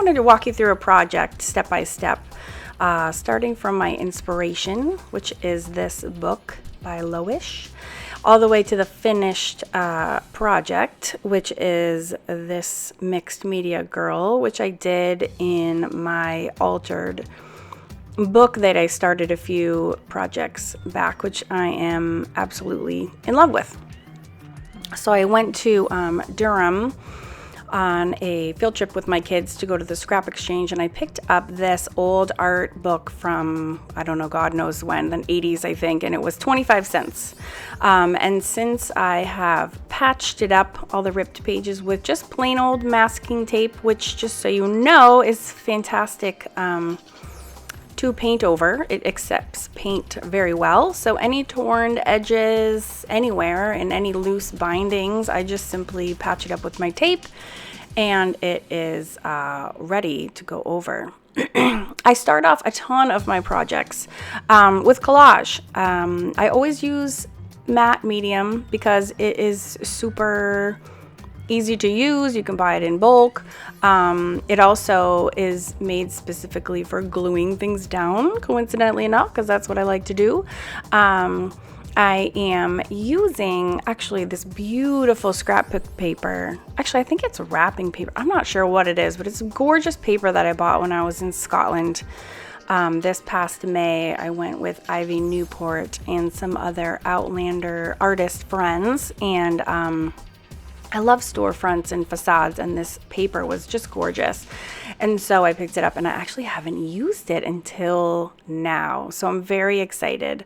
wanted to walk you through a project step by step, starting from my inspiration, which is this book by Loish, all the way to the finished project, which is this mixed media girl, which I did in my altered book that I started a few projects back, which I am absolutely in love with. So I went to Durham on a field trip with my kids to go to the scrap exchange, and I picked up this old art book from, I don't know, God knows when, the 80s, I think, and it was 25 cents. And since I have patched it up, all the ripped pages, with just plain old masking tape, which, just so you know, is fantastic to paint over. It accepts paint very well. So any torn edges anywhere and any loose bindings, I just simply patch it up with my tape and it is ready to go over. I start off a ton of my projects with collage. I always use matte medium because it is super easy to use. You can buy it in bulk. It also is made specifically for gluing things down, coincidentally enough, because that's what I like to do. I am using actually this beautiful scrapbook paper. Actually, I think it's wrapping paper. I'm not sure what it is, but it's gorgeous paper that I bought when I was in Scotland. This past May, I went with Ivy Newport and some other Outlander artist friends, and I love storefronts and facades, and this paper was just gorgeous. And so I picked it up, and I actually haven't used it until now. So I'm very excited.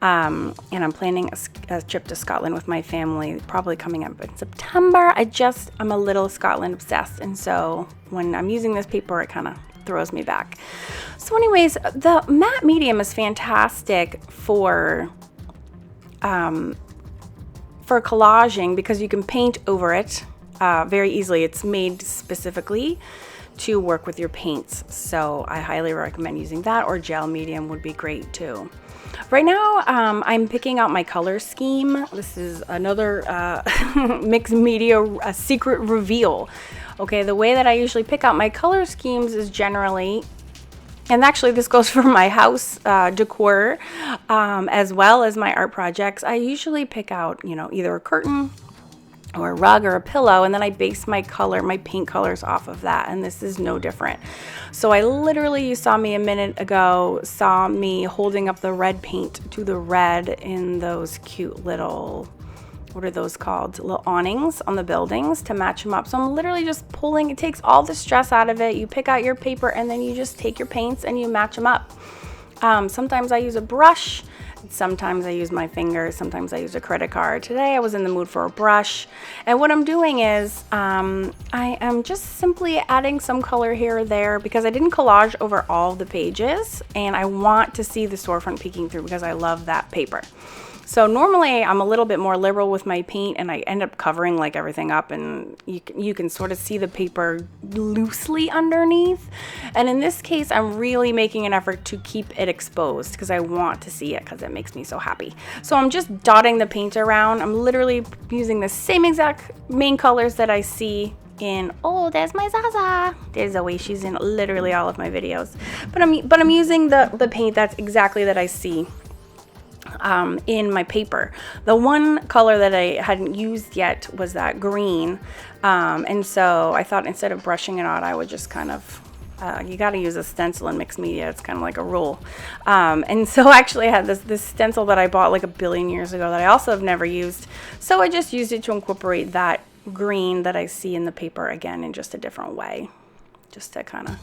And I'm planning a trip to Scotland with my family, probably coming up in September. I'm a little Scotland obsessed. And so when I'm using this paper, it kind of throws me back. So anyways, the matte medium is fantastic for collaging because you can paint over it very easily. It's made specifically to work with your paints, so I highly recommend using that, or gel medium would be great too. Right now, I'm picking out my color scheme. This is another mixed media secret reveal. Okay, the way that I usually pick out my color schemes is generally, and actually this goes for my house decor as well as my art projects, I usually pick out, either a curtain or a rug or a pillow, and then I base my paint colors off of that, and this is no different. So I literally, you saw me a minute ago, saw me holding up the red paint to the red in those cute little, what are those called? Little awnings on the buildings to match them up. So I'm literally just pulling, it takes all the stress out of it. You pick out your paper and then you just take your paints and you match them up. Sometimes I use a brush, sometimes I use my fingers, sometimes I use a credit card. Today I was in the mood for a brush. And what I'm doing is I am just simply adding some color here or there because I didn't collage over all the pages and I want to see the storefront peeking through because I love that paper. So normally I'm a little bit more liberal with my paint and I end up covering like everything up, and you can sort of see the paper loosely underneath. And in this case, I'm really making an effort to keep it exposed because I want to see it because it makes me so happy. So I'm just dotting the paint around. I'm literally using the same exact main colors that I see in, oh, there's my Zaza. There's Zoe. She's in literally all of my videos. But I'm using the paint that's exactly that I see in my paper. The one color that I hadn't used yet was that green, and so I thought instead of brushing it out, I would just kind of you got to use a stencil in mixed media. It's kind of like a rule. And so actually I had this stencil that I bought like a billion years ago that I also have never used, so I just used it to incorporate that green that I see in the paper again in just a different way, just to kind of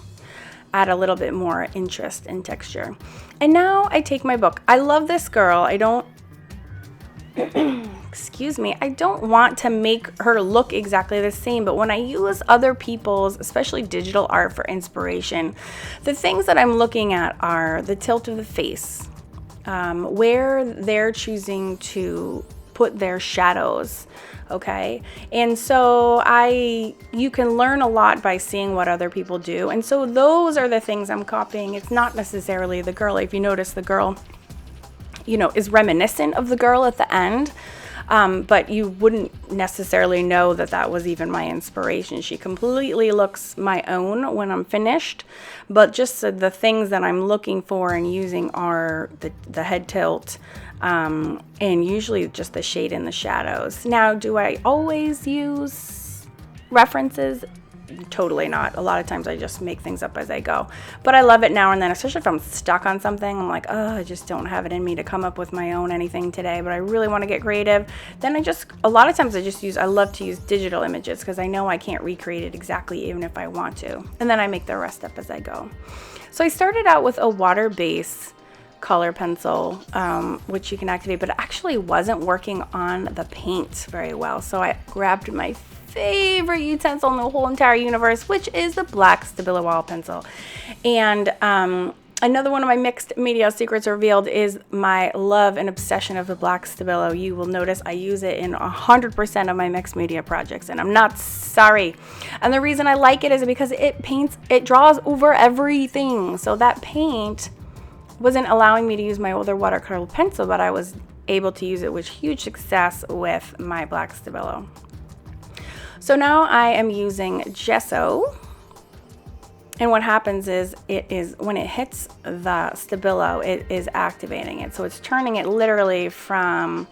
add a little bit more interest and texture. And now I take my book. I love this girl. I don't excuse me, I don't want to make her look exactly the same, but when I use other people's, especially digital art, for inspiration, the things that I'm looking at are the tilt of the face, where they're choosing to put their shadows. Okay, and so you can learn a lot by seeing what other people do, and so those are the things I'm copying. It's not necessarily the girl. If you notice, the girl, is reminiscent of the girl at the end. but you wouldn't necessarily know that that was even my inspiration. She completely looks my own when I'm finished, but just the things that I'm looking for and using are the head tilt, and usually just the shade and the shadows. Now, do I always use references? Totally not. A lot of times I just make things up as I go, but I love it now and then, especially if I'm stuck on something. I'm like, oh, I just don't have it in me to come up with my own anything today, but I really want to get creative. Then a lot of times I love to use digital images because I know I can't recreate it exactly even if I want to, and then I make the rest up as I go. So I started out with a water base color pencil, which you can activate, but it actually wasn't working on the paint very well. So I grabbed my favorite utensil in the whole entire universe, which is the black Stabilo wall pencil. And another one of my mixed media secrets revealed is my love and obsession of the black Stabilo. You will notice I use it in 100% of my mixed media projects, and I'm not sorry. And the reason I like it is because it draws over everything. So that paint wasn't allowing me to use my older watercolor pencil, but I was able to use it with huge success with my black Stabilo. So now I am using gesso, and what happens is when it hits the Stabilo, it is activating it. So it's turning it literally from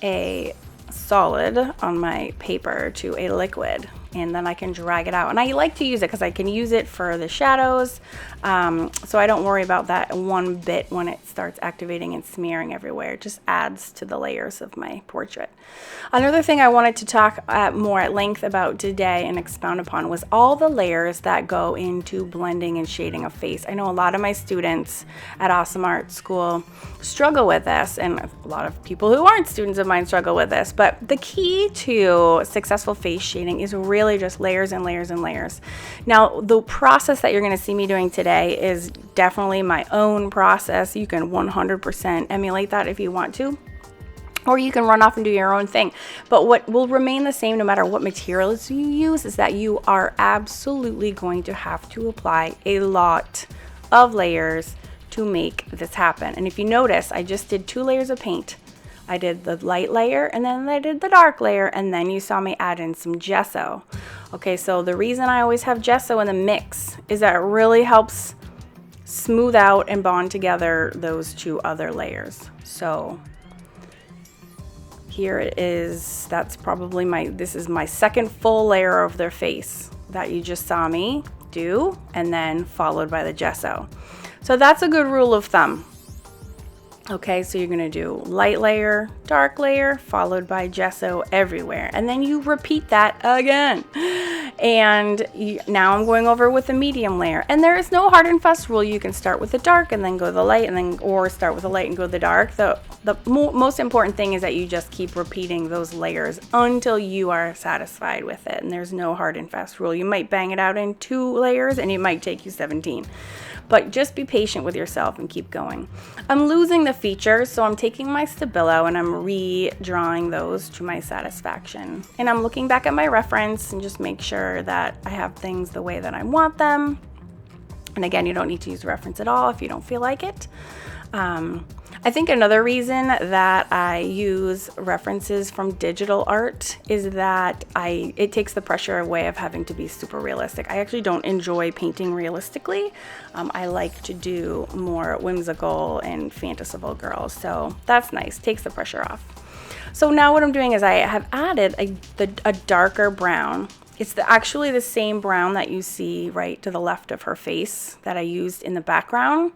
a solid on my paper to a liquid, and then I can drag it out. And I like to use it because I can use it for the shadows, so I don't worry about that one bit when it starts activating and smearing everywhere. It just adds to the layers of my portrait. Another thing I wanted to talk more at length about today and expound upon was all the layers that go into blending and shading a face. I know a lot of my students at Awesome Art School struggle with this, and a lot of people who aren't students of mine struggle with this, but the key to successful face shading is really just layers and layers and layers. Now, the process that you're going to see me doing today is definitely my own process. You can 100% emulate that if you want to, or you can run off and do your own thing. But what will remain the same no matter what materials you use is that you are absolutely going to have to apply a lot of layers to make this happen. And if you notice, I just did 2 layers of paint. I did the light layer, and then I did the dark layer, and then you saw me add in some gesso. Okay, so the reason I always have gesso in the mix is that it really helps smooth out and bond together those 2 other layers. So here it is. That's probably this is my second full layer of their face that you just saw me do, and then followed by the gesso. So that's a good rule of thumb. Okay, so you're gonna do light layer, dark layer, followed by gesso everywhere. And then you repeat that again. And now I'm going over with the medium layer. And there is no hard and fast rule. You can start with the dark and then go to the light, or start with the light and go to the dark. The most important thing is that you just keep repeating those layers until you are satisfied with it. And there's no hard and fast rule. You might bang it out in 2 layers and it might take you 17. But just be patient with yourself and keep going. I'm losing the features, so I'm taking my Stabilo and I'm redrawing those to my satisfaction. And I'm looking back at my reference and just make sure that I have things the way that I want them. And again, you don't need to use reference at all if you don't feel like it. I think another reason that I use references from digital art is that it takes the pressure away of having to be super realistic. I actually don't enjoy painting realistically. I like to do more whimsical and fanciful girls, so that's nice, takes the pressure off. So now what I'm doing is I have added a darker brown. It's actually the same brown that you see right to the left of her face that I used in the background.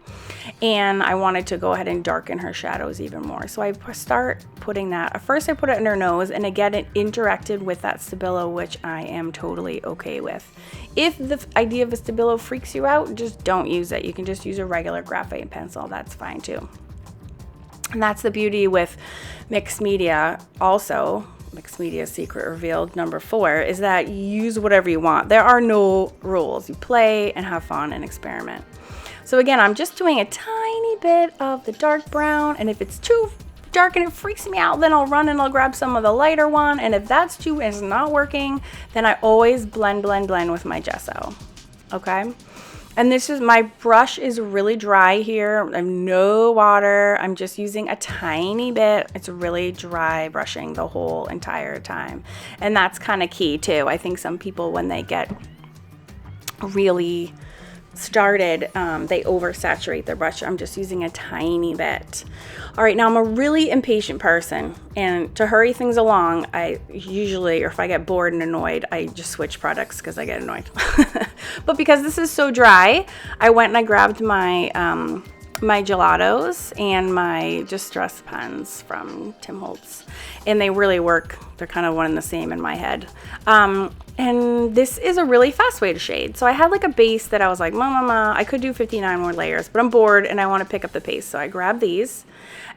And I wanted to go ahead and darken her shadows even more. So I start putting that. At first I put it in her nose, and again it interacted with that Stabilo, which I am totally okay with. If the idea of a Stabilo freaks you out, just don't use it. You can just use a regular graphite pencil, that's fine too. And that's the beauty with mixed media also. Mixed media secret revealed number 4 is that you use whatever you want. There are no rules. You play and have fun and experiment. So again, I'm just doing a tiny bit of the dark brown, and if it's too dark and it freaks me out, then I'll run and I'll grab some of the lighter one, and if that's too and it's not working, then I always blend with my gesso. Okay? And this is, my brush is really dry here. I have no water. I'm just using a tiny bit. It's really dry brushing the whole entire time. And that's kind of key too. I think some people, when they get really started, they oversaturate their brush. I'm just using a tiny bit. All right, now I'm a really impatient person, and to hurry things along, I usually, or if I get bored and annoyed, I just switch products because I get annoyed. But because this is so dry, I went and I grabbed my my gelatos and my distress pens from Tim Holtz, and they really work. They're kind of one and the same in my head. And this is a really fast way to shade. So I had like a base that I was like, Mama, I could do 59 more layers, but I'm bored and I want to pick up the pace. So I grab these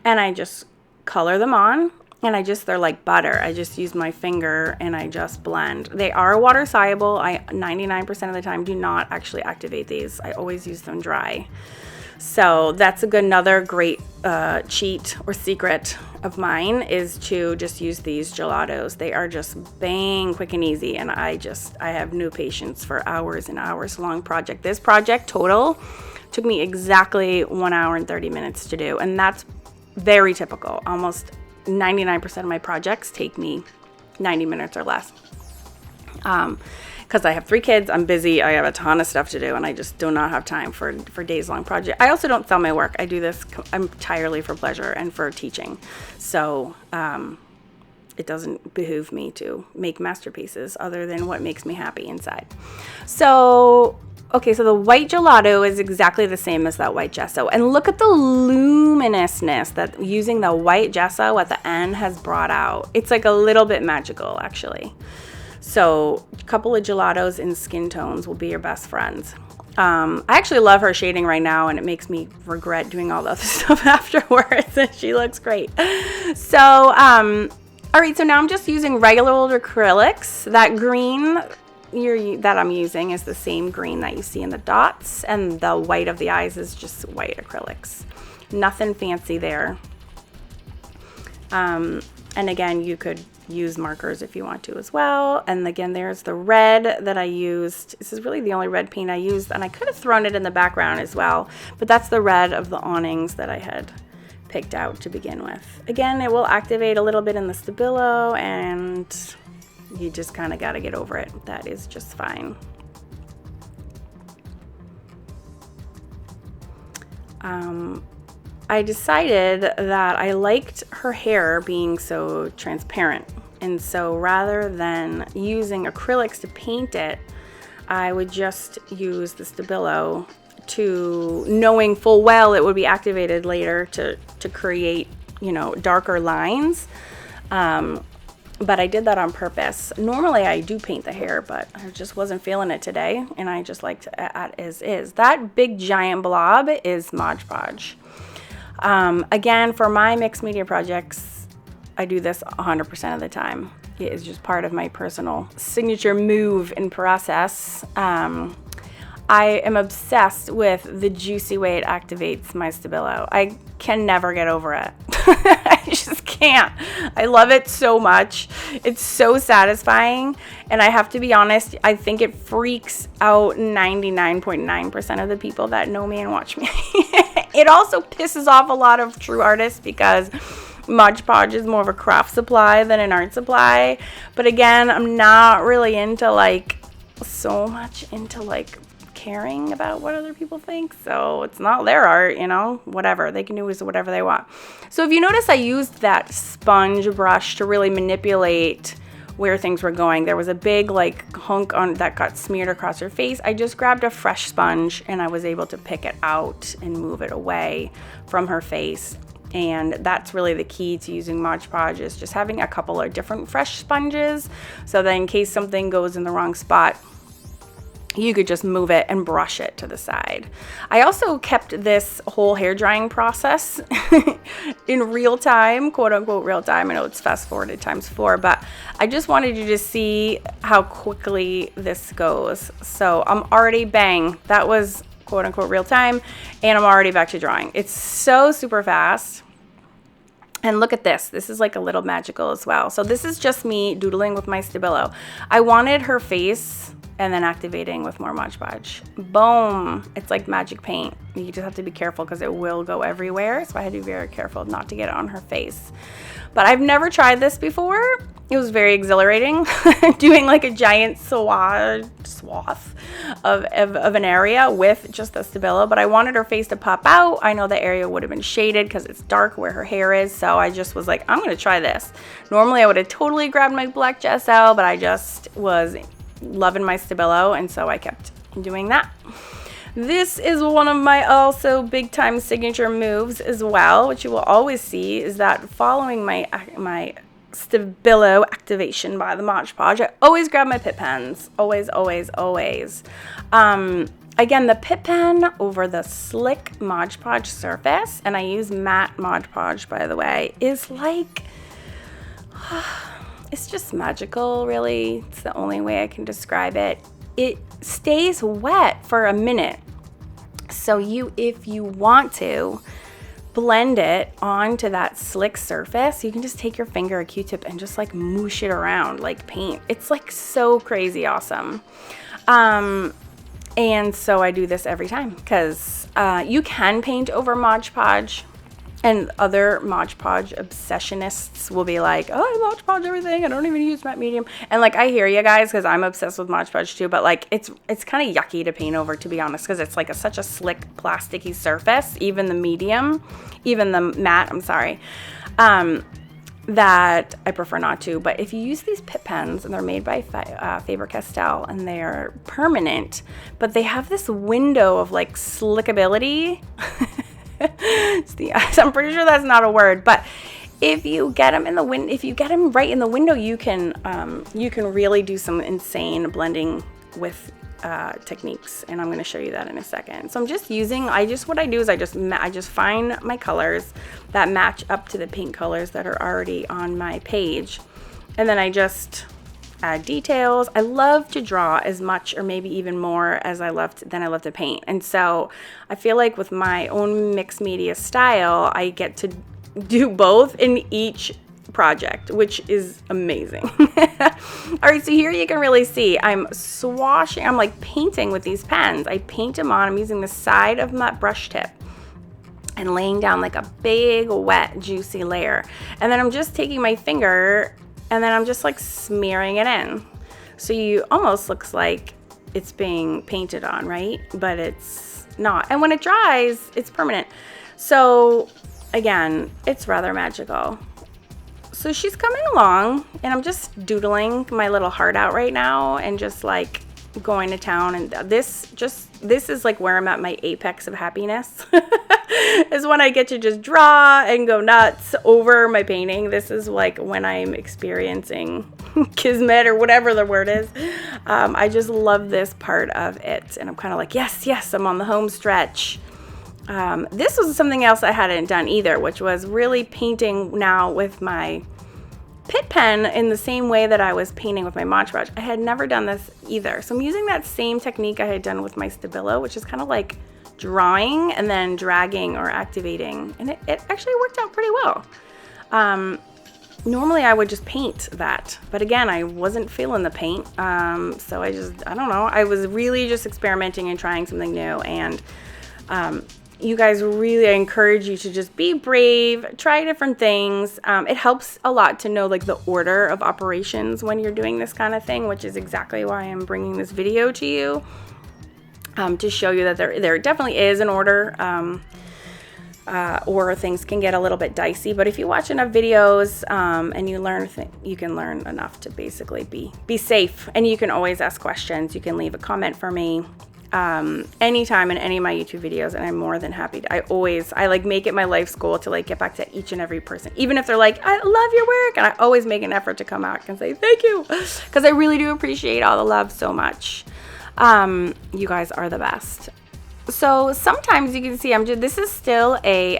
and I just color them on, and they're like butter. I just use my finger and I just blend. They are water soluble. I 99% of the time do not actually activate these. I always use them dry. So that's another great cheat or secret of mine, is to just use these gelatos. They are just bang, quick and easy, and I have no patience for hours and hours long project. This project total took me exactly 1 hour and 30 minutes to do, and that's very typical. Almost 99% of my projects take me 90 minutes or less. Because I have 3 kids, I'm busy, I have a ton of stuff to do, and I just do not have time for days long projects. I also don't sell my work. I do this entirely for pleasure and for teaching. So it doesn't behoove me to make masterpieces other than what makes me happy inside. So, okay, so the white gelato is exactly the same as that white gesso. And look at the luminousness that using the white gesso at the end has brought out. It's like a little bit magical, actually. So a couple of gelatos in skin tones will be your best friends. I actually love her shading right now, and it makes me regret doing all the other stuff afterwards. She looks great. So, all right, so now I'm just using regular old acrylics. That green that I'm using is the same green that you see in the dots, and the white of the eyes is just white acrylics. Nothing fancy there. And again, you could use markers if you want to as well. And again, there's the red that I used. This is really the only red paint I used, and I could have thrown it in the background as well, but that's the red of the awnings that I had picked out to begin with. Again, it will activate a little bit in the Stabilo, and you just kind of got to get over it. That is just fine. I decided that I liked her hair being so transparent, and so rather than using acrylics to paint it, I would just use the Stabilo, to knowing full well it would be activated later to create, you know, darker lines. But I did that on purpose. Normally I do paint the hair, but I just wasn't feeling it today, and I just liked it as is. That big giant blob is Modge Podge. Again, for my mixed media projects, I do this 100% of the time. It is just part of my personal signature move and process. I am obsessed with the juicy way it activates my Stabilo. I can never get over it. I just can't. I love it so much. It's so satisfying. And I have to be honest, I think it freaks out 99.9% of the people that know me and watch me. It also pisses off a lot of true artists, because Modge Podge is more of a craft supply than an art supply. But again, I'm not really into so much into caring about what other people think. So it's not their art, you know, whatever. They can do whatever they want. So if you notice, I used that sponge brush to really manipulate where things were going. There was a big hunk on that got smeared across her face. I just grabbed a fresh sponge and I was able to pick it out and move it away from her face. And that's really the key to using Modge Podge, is just having a couple of different fresh sponges, so that in case something goes in the wrong spot, you could just move it and brush it to the side. I also kept this whole hair drying process in real time, quote unquote real time. I know it's fast forwarded ×4, but I just wanted you to see how quickly this goes. So I'm already, bang, that was quote unquote real time, and I'm already back to drawing. It's so super fast. And look at this. This is like a little magical as well. So this is just me doodling with my Stabilo. I wanted her face and then activating with more Modge Podge. Boom. It's like magic paint. You just have to be careful because it will go everywhere. So I had to be very careful not to get it on her face. But I've never tried this before. It was very exhilarating doing like a giant swath of an area with just the Stabilo, but I wanted her face to pop out. I know the area would have been shaded because it's dark where her hair is, so I just was like, I'm gonna try this. Normally I would have totally grabbed my black gesso, but I just was loving my Stabilo, and so I kept doing that. This is one of my also big time signature moves as well, which you will always see, is that following my Stabilo activation by the Modge Podge, I always grab my Pitt Pens. Always, always, always. Again, the Pitt Pen over the slick Modge Podge surface, and I use matte Mod Podge, by the way, is like, it's just magical, really. It's the only way I can describe it. It stays wet for a minute. So if you want to blend it onto that slick surface, you can just take your finger, a Q-tip, and just like moosh it around like paint. It's like so crazy awesome. And so I do this every time because you can paint over Modge Podge, and other Modge Podge obsessionists will be like, oh, I Modge Podge everything, I don't even use matte medium. And like, I hear you guys, because I'm obsessed with Modge Podge too, but like it's kind of yucky to paint over, to be honest, because it's like such a slick plasticky surface, even the medium, even the matte, I'm sorry, that I prefer not to. But if you use these Pitt Pens, and they're made by Faber-Castell, and they're permanent, but they have this window of like slickability. I'm pretty sure that's not a word, but if you get them in the if you get them right in the window, you can really do some insane blending with techniques, and I'm going to show you that in a second. So I'm just using, what I do is I just find my colors that match up to the paint colors that are already on my page, and then I just add details. I love to draw as much or maybe even more as I love to paint. And so I feel like with my own mixed media style, I get to do both in each project, which is amazing. All right, so here you can really see I'm swashing, I'm like painting with these pens. I paint them on, I'm using the side of my brush tip and laying down like a big, wet, juicy layer. And then I'm just taking my finger and then I'm just like smearing it in. So you almost looks like it's being painted on, right? But it's not. And when it dries, it's permanent. So again, it's rather magical. So she's coming along, and I'm just doodling my little heart out right now and just like going to town. And this is like where I'm at my apex of happiness. Is when I get to just draw and go nuts over my painting. This is like when I'm experiencing kismet or whatever the word is. I just love this part of it, and I'm kind of like, yes, I'm on the home stretch. This was something else I hadn't done either, which was really painting now with my Pitt Pen in the same way that I was painting with my Modge Podge. I had never done this either. So I'm using that same technique I had done with my Stabilo, which is kind of like drawing and then dragging or activating. And it actually worked out pretty well. Normally I would just paint that, but again, I wasn't feeling the paint. So I don't know. I was really just experimenting and trying something new. And you guys, really, I encourage you to just be brave, try different things. It helps a lot to know like the order of operations when you're doing this kind of thing, which is exactly why I'm bringing this video to you, to show you that there definitely is an order, or things can get a little bit dicey. But if you watch enough videos and you learn, you can learn enough to basically be safe. And you can always ask questions. You can leave a comment for me anytime in any of my YouTube videos, and I'm more than happy to. I like make it my life's goal to like get back to each and every person, even if they're like, I love your work, and I always make an effort to come back and say thank you, because I really do appreciate all the love so much. You guys are the best. So sometimes you can see this is still a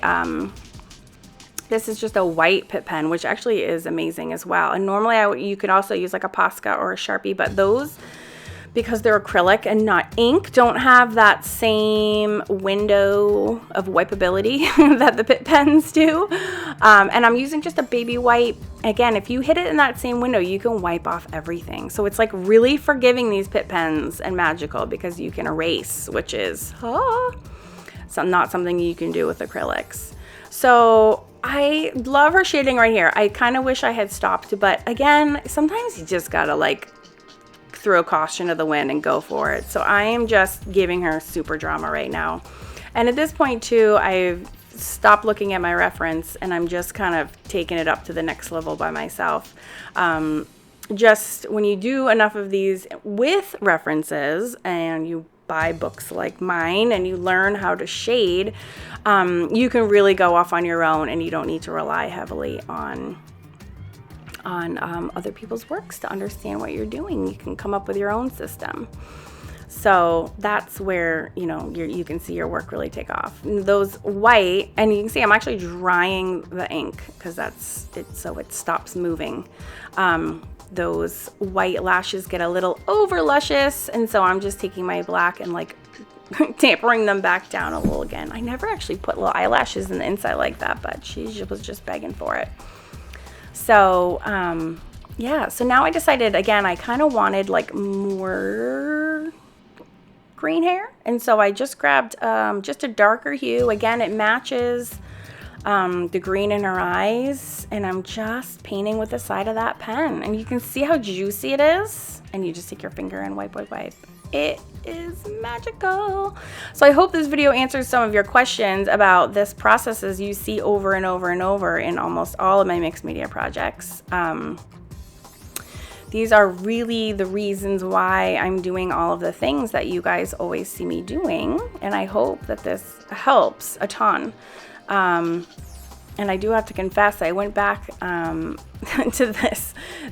this is just a white Pitt Pen, which actually is amazing as well. And normally you could also use like a Posca or a Sharpie, but those because they're acrylic and not ink, don't have that same window of wipeability that the Pitt Pens do. And I'm using just a baby wipe. Again, if you hit it in that same window, you can wipe off everything. So it's like really forgiving, these Pitt Pens, and magical because you can erase, which is not something you can do with acrylics. So I love her shading right here. I kind of wish I had stopped, but again, sometimes you just gotta like throw caution to the wind and go for it. So I am just giving her super drama right now. And at this point too, I've stopped looking at my reference and I'm just kind of taking it up to the next level by myself. Just when you do enough of these with references and you buy books like mine and you learn how to shade, you can really go off on your own and you don't need to rely heavily on other people's works to understand what you're doing. You can come up with your own system. So that's where, you know, you can see your work really take off. And those white, and you can see I'm actually drying the ink because that's it, so it stops moving. Those white lashes get a little over luscious, and so I'm just taking my black and like tampering them back down a little again. I never actually put little eyelashes in the inside like that, but she was just begging for it. So yeah, so now I decided, again, I kind of wanted like more green hair, and so I just grabbed just a darker hue. Again, it matches the green in her eyes, and I'm just painting with the side of that pen, and you can see how juicy it is, and you just take your finger and wipe. It is magical. So I hope this video answers some of your questions about this processes you see over and over and over in almost all of my mixed media projects. These are really the reasons why I'm doing all of the things that you guys always see me doing, and I hope that this helps a ton. And I do have to confess, I went back to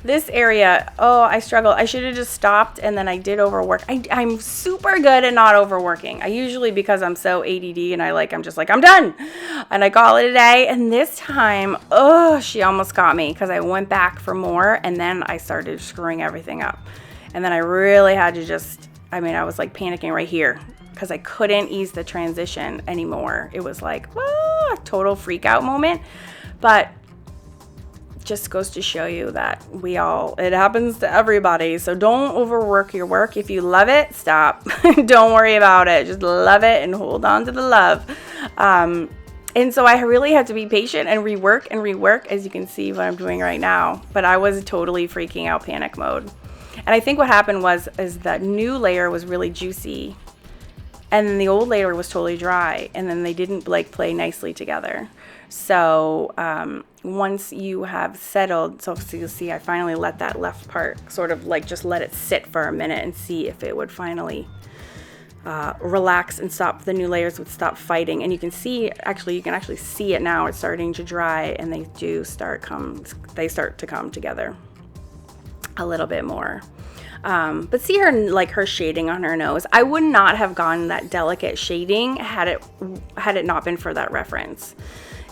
this area. Oh, I struggled. I should have just stopped, and then I did overwork. I'm super good at not overworking. I usually, because I'm so ADD and I'm just like, I'm done, and I call it a day. And this time, she almost got me because I went back for more, and then I started screwing everything up. And then I really had to just, I was like panicking right here because I couldn't ease the transition anymore. It was like, total freak out moment. But just goes to show you that it happens to everybody. So don't overwork your work. If you love it, stop. Don't worry about it. Just love it and hold on to the love. And so I really had to be patient and rework, as you can see what I'm doing right now. But I was totally freaking out, panic mode. And I think what happened is that new layer was really juicy, and then the old layer was totally dry, and then they didn't play nicely together. So once you have settled, so you'll see I finally let that left part sort of just let it sit for a minute and see if it would finally relax and stop, the new layers would stop fighting. And you can actually see it now. It's starting to dry, and they start to come together a little bit more. But see her shading on her nose. I would not have gone that delicate shading had it not been for that reference.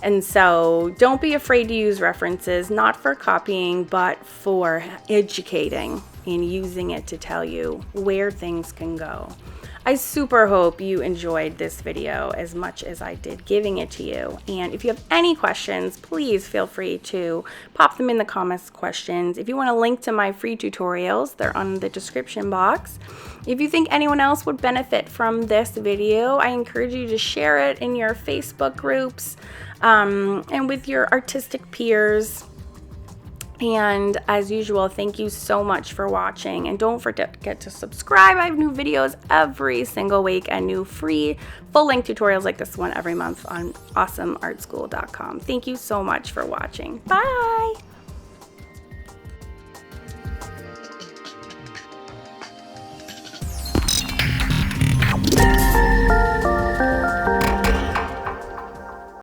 And so don't be afraid to use references, not for copying, but for educating and using it to tell you where things can go. I super hope you enjoyed this video as much as I did giving it to you. And if you have any questions, please feel free to pop them in the comments questions. If you want a link to my free tutorials, they're on the description box. If you think anyone else would benefit from this video, I encourage you to share it in your Facebook groups and with your artistic peers. And as usual, thank you so much for watching, and don't forget to subscribe. I have new videos every single week and new free full-length tutorials like this one every month on awesomeartschool.com. Thank you so much for watching. Bye!